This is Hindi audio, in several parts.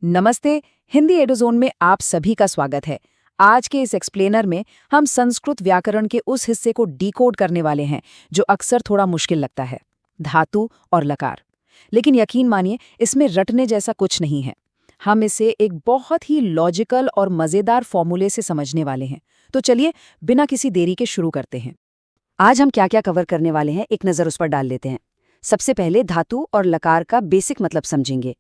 नमस्ते। हिंदी एडोजोन में आप सभी का स्वागत है। आज के इस एक्सप्लेनर में हम संस्कृत व्याकरण के उस हिस्से को डिकोड करने वाले हैं जो अक्सर थोड़ा मुश्किल लगता है, धातु और लकार। लेकिन यकीन मानिए, इसमें रटने जैसा कुछ नहीं है। हम इसे एक बहुत ही लॉजिकल और मज़ेदार फॉर्मूले से समझने वाले हैं। तो चलिए बिना किसी देरी के शुरू करते हैं। आज हम क्या क्या कवर करने वाले हैं, एक नज़र उस पर डाल लेते हैं। सबसे पहले धातु और लकार का बेसिक मतलब समझेंगे।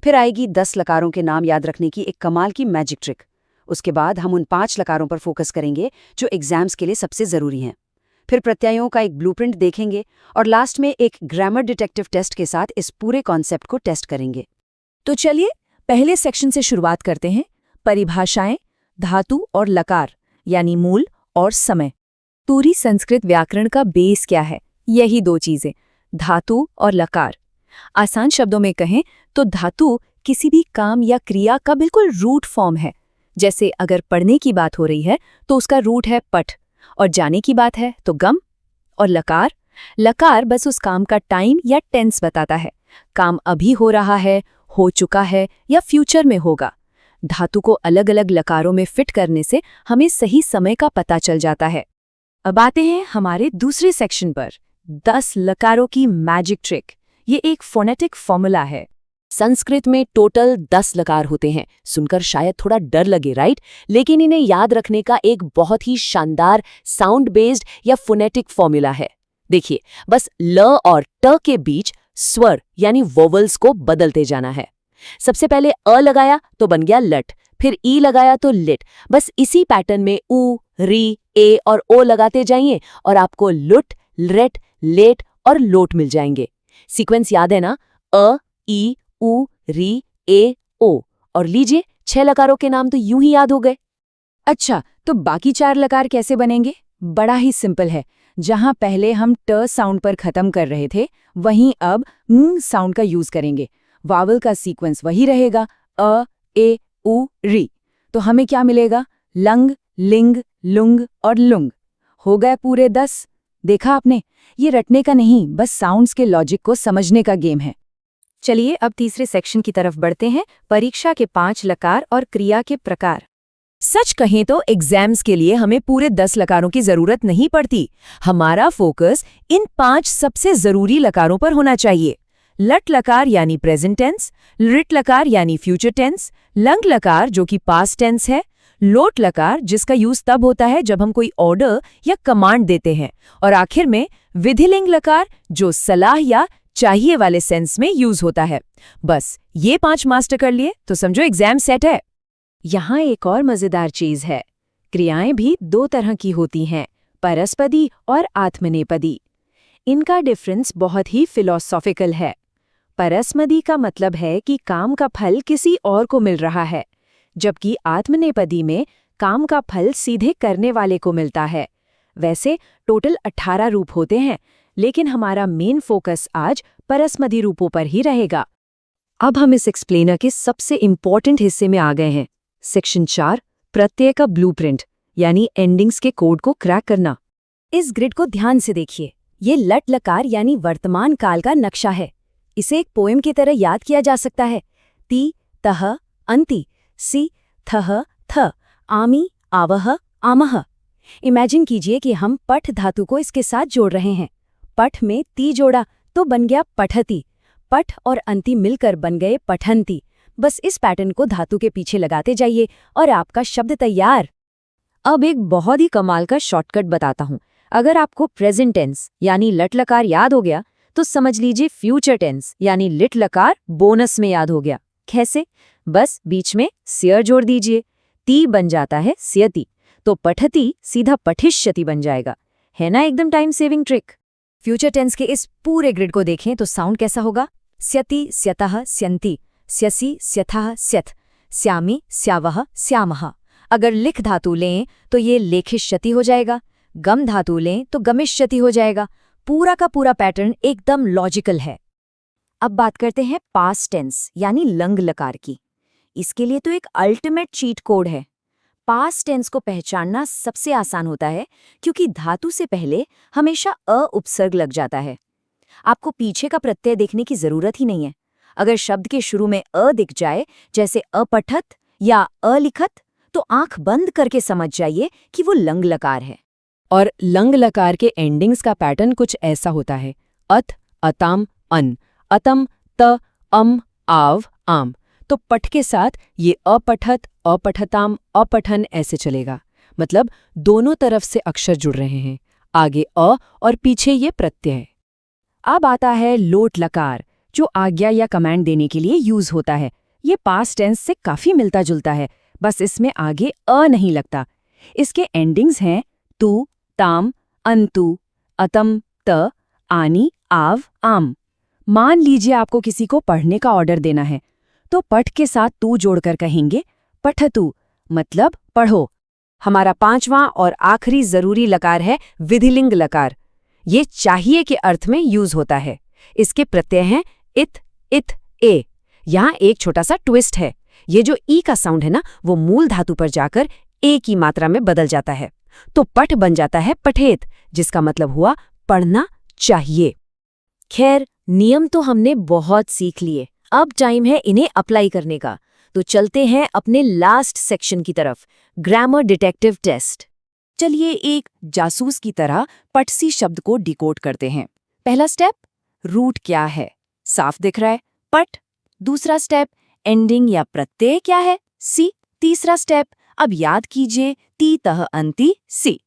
फिर आएगी 10 लकारों के नाम याद रखने की एक कमाल की मैजिक ट्रिक। उसके बाद हम उन 5 लकारों पर फोकस करेंगे जो एग्जाम्स के लिए सबसे ज़रूरी हैं। फिर प्रत्ययों का एक ब्लूप्रिंट देखेंगे और लास्ट में एक ग्रामर डिटेक्टिव टेस्ट के साथ इस पूरे कॉन्सेप्ट को टेस्ट करेंगे। तो चलिए पहले सेक्शन से शुरुआत करते हैं। परिभाषाएं, धातु और लकार यानी मूल और समय। पूरी संस्कृत व्याकरण का बेस क्या है? यही 2 चीजें, धातु और लकार। आसान शब्दों में कहें तो धातु किसी भी काम या क्रिया का बिल्कुल रूट फॉर्म है। जैसे अगर पढ़ने की बात हो रही है तो उसका रूट है पठ, और जाने की बात है तो गम। और लकार, लकार बस उस काम का टाइम या टेंस बताता है। काम अभी हो रहा है, हो चुका है या फ्यूचर में होगा। धातु को अलग अलग लकारों में फिट करने से हमें सही समय का पता चल जाता है। अब आते हैं हमारे दूसरे सेक्शन पर, 10 लकारों की मैजिक ट्रिक। ये एक फोनेटिक फॉर्मूला है। संस्कृत में टोटल 10 लकार होते हैं। सुनकर शायद थोड़ा डर लगे, राइट? लेकिन इन्हें याद रखने का एक बहुत ही शानदार साउंड बेस्ड या फोनेटिक फॉर्मूला है। देखिए, बस ल और ट के बीच स्वर यानी वोवल्स को बदलते जाना है। सबसे पहले अ लगाया तो बन गया लट, फिर ई लगाया तो लिट। बस इसी पैटर्न में उ, री, ए और ओ लगाते जाइए और आपको लुट, लेट, लेट और लोट मिल जाएंगे। सीक्वेंस याद है ना? अ, ई, उ, री, ए, ओ। और लीजिए 6 लकारों के नाम तो यूं ही याद हो गए। अच्छा, तो बाकी 4 लकार कैसे बनेंगे? बड़ा ही सिंपल है। जहां पहले हम ट साउंड पर खत्म कर रहे थे, वहीं अब न साउंड का यूज करेंगे। वावल का सीक्वेंस वही रहेगा, अ, ए, उ, री। तो हमें क्या मिलेगा? लंग, लिंग, लुंग और लुंग। हो गए पूरे 10। देखा आपने? ये रटने का नहीं, बस साउंड्स के लॉजिक को समझने का गेम है। चलिए अब तीसरे सेक्शन की तरफ बढ़ते हैं, परीक्षा के 5 लकार और क्रिया के प्रकार। सच कहें तो एग्जाम्स के लिए हमें पूरे 10 लकारों की जरूरत नहीं पड़ती। हमारा फोकस इन 5 सबसे जरूरी लकारों पर होना चाहिए। लट लकार यानी प्रेजेंट टेंस, लिट लकार यानी फ्यूचर टेंस, लंग लकार जो कि पास्ट टेंस है, लोट लकार जिसका यूज तब होता है जब हम कोई ऑर्डर या कमांड देते हैं, और आखिर में विधिलिंग लकार जो सलाह या चाहिए वाले सेंस में यूज होता है। बस ये 5 मास्टर कर लिए तो समझो एग्जाम सेट है। यहाँ एक और मजेदार चीज है, क्रियाएं भी 2 तरह की होती हैं, परस्पदी और आत्मनेपदी। इनका डिफरेंस बहुत ही फिलॉसॉफिकल है। परस्मदी का मतलब है कि काम का फल किसी और को मिल रहा है, जबकि आत्मनेपदी में काम का फल सीधे करने वाले को मिलता है। वैसे टोटल 18 रूप होते हैं, लेकिन हमारा मेन फोकस आज परस्मदी रूपों पर ही रहेगा। अब हम इस एक्सप्लेनर के सबसे इंपॉर्टेंट हिस्से में आ गए हैं, सेक्शन 4, प्रत्यय का ब्लूप्रिंट यानी एंडिंग्स के कोड को क्रैक करना। इस ग्रिड को ध्यान से देखिए। ये लट लकार यानी वर्तमान काल का नक्शा है। इसे एक पोएम की तरह याद किया जा सकता है। ती, तह, अंति, सी, थह, थ, आमी, आवह, आमह। इमेजिन कीजिए कि हम पठ धातु को इसके साथ जोड़ रहे हैं। पठ में ती जोड़ा तो बन गया पठती। पठ और अंति मिलकर बन गए पठंती। बस इस पैटर्न को धातु के पीछे लगाते जाइए और आपका शब्द तैयार। अब एक बहुत ही कमाल का शॉर्टकट बताता हूं। अगर आपको प्रेजेंट टेंस यानी लट लकार याद हो गया तो समझ लीजिए फ्यूचर टेंस यानी लिट लकार बोनस में याद हो गया। कैसे? बस बीच में स्यर जोड़ दीजिए, ती बन जाता है स्यति, तो पठती सीधा पठिष्यति बन जाएगा। है ना एकदम time saving trick? Future tense के इस पूरे ग्रिड को देखें तो साउंड कैसा होगा? स्यति, स्यतः, स्यन्ति, स्यसि, स्यथः, स्यथ, स्यामि, स्यावः, स्यामः। अगर लिख धातु लें तो ये लेखिष्यति हो जाएगा। गम धातु लें तो गमिष्यति हो जाएगा। पूरा का पूरा पैटर्न एकदम लॉजिकल है। अब बात करते हैं पास्ट टेंस यानी लंग लकार की। इसके लिए तो एक अल्टीमेट चीट कोड है। पास्ट टेंस को पहचानना सबसे आसान होता है क्योंकि धातु से पहले हमेशा अ उपसर्ग लग जाता है। आपको पीछे का प्रत्यय देखने की जरूरत ही नहीं है। अगर शब्द के शुरू में अ दिख जाए, जैसे अपठत या अलिखत, तो आंख बंद करके समझ जाइए कि वो लंग लकार है। और लंग लकार के एंडिंग्स का पैटर्न कुछ ऐसा होता है: अत, अताम, अन, अतम, त, अम, आव, आम। तो पठ के साथ ये अपठत, अपठताम, अपठन ऐसे चलेगा। मतलब दोनों तरफ से अक्षर जुड़ रहे हैं, आगे अ और पीछे ये प्रत्यय। अब आता है लोट लकार, जो आज्ञा या कमांड देने के लिए यूज होता है। ये पास्ट टेंस से काफी मिलता जुलता है, बस इसमें आगे अ नहीं लगता। इसके एंडिंग्स हैं तु, ताम, अंतु, अतम, त, आनी, आव, आम। मान लीजिए आपको किसी को पढ़ने का ऑर्डर देना है, तो पठ के साथ तू जोड़कर कहेंगे पठतु, मतलब पढ़ो। हमारा पांचवां और आखिरी जरूरी लकार है विधिलिंग लकार। ये चाहिए के अर्थ में यूज होता है। इसके प्रत्यय हैं इत, इत, ए। यहाँ एक छोटा सा ट्विस्ट है। ये जो ई का साउंड है ना, वो मूल धातु पर जाकर ए की मात्रा में बदल जाता है, तो पठ बन जाता है पठेत, जिसका मतलब हुआ पढ़ना चाहिए। खैर, नियम तो हमने बहुत सीख लिए, अब टाइम है इन्हें अप्लाई करने का। तो चलते हैं अपने लास्ट सेक्शन की तरफ, ग्रामर डिटेक्टिव टेस्ट। चलिए एक जासूस की तरह पटसी शब्द को डिकोड करते हैं। पहला स्टेप, रूट क्या है, साफ दिख रहा है, पट। दूसरा स्टेप, एंडिंग या प्रत्यय क्या है, सी। तीसरा स्टेप, अब याद कीजिए ती तह अंति सी।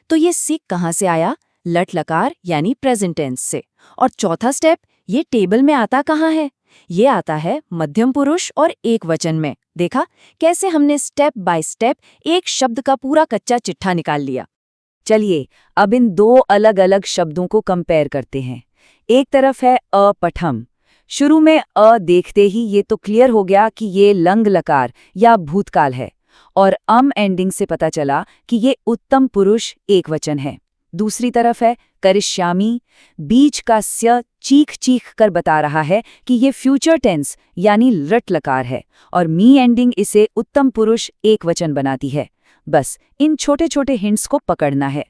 तो ये सी कहाँ से आया, लट लकार यानी प्रेजेंट टेंस से। और चौथा स्टेप, ये टेबल में आता कहाँ है, ये आता है मध्यम पुरुष और एक वचन में। देखा कैसे हमने स्टेप बाय स्टेप एक शब्द का पूरा कच्चा चिट्ठा निकाल लिया। चलिए अब इन दो अलग अलग शब्दों को कंपेयर करते हैं। एक तरफ है अपठम। शुरू में अ देखते ही ये तो क्लियर हो गया कि ये लंग लकार या भूतकाल है, और एंडिंग से पता चला कि ये उत्तम पुरुष एक वचन है। दूसरी तरफ है करिष्यामी। बीच का स्य चीख चीख कर बता रहा है कि ये फ्यूचर टेंस यानी लट लकार है, और मी एंडिंग इसे उत्तम पुरुष एक वचन बनाती है। बस इन छोटे छोटे हिंट्स को पकड़ना है।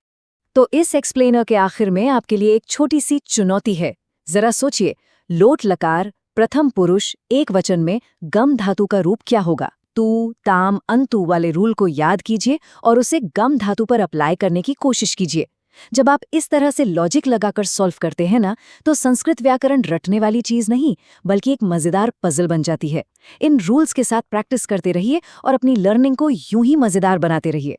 तो इस एक्सप्लेनर के आखिर में आपके लिए एक छोटी सी चुनौती है। जरा सोचिए, लोट लकार प्रथम पुरुष एक वचन में गम धातु का रूप क्या होगा। तू, ताम, अंतु वाले रूल को याद कीजिए और उसे गम धातु पर अप्लाई करने की कोशिश कीजिए। जब आप इस तरह से लॉजिक लगाकर सॉल्व करते हैं ना, तो संस्कृत व्याकरण रटने वाली चीज नहीं, बल्कि एक मजेदार पजल बन जाती है। इन रूल्स के साथ प्रैक्टिस करते रहिए और अपनी लर्निंग को यूं ही मजेदार बनाते रहिए।